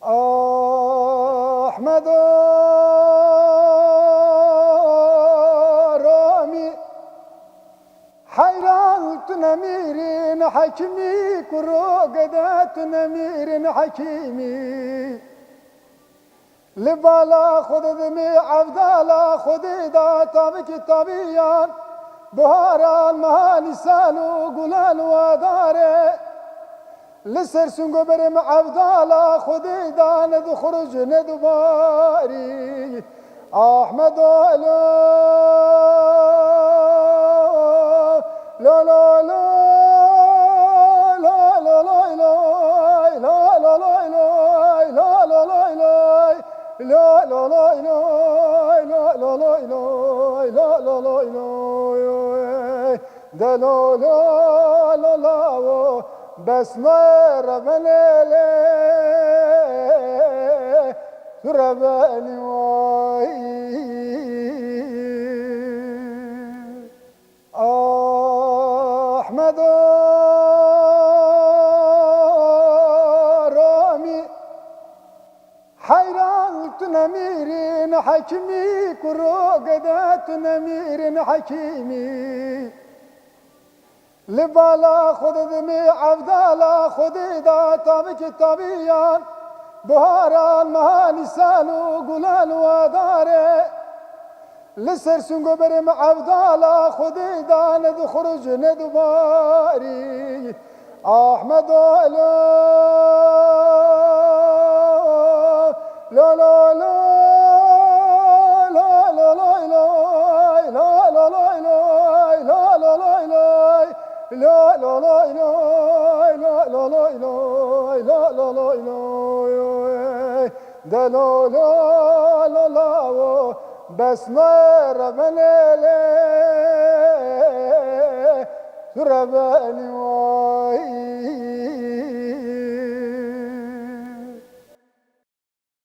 أحمد رامي حيران تنميرين حكيمي كروقدات تنميرين حكيمي لبالا خود دمي عبدالا خودي دا تابك طبيان بهاران مهاني سالو قلال وداري لسر سنگو برم عبدالا خودی دا ندو خرج ندو باری احمد لا لا لا لا لا لا لا لا لا لا لا لا لا لا لا لا بس ما ربنا ربني أحمد رامي حيران تنميرين حكيمي كروقدات تنميرين حكيمي لبالا خود دمي عبدالا خودي دا تابك طبيان بهاران مهاني سالو قلال وداري لسر سنگو برم عبدالا خودي دا ندو خرج ندو باري احمد لا لا لا لا لا لا لا لا لا لا لا لا لا لا لا لا لا لا بس ما ربنا ربني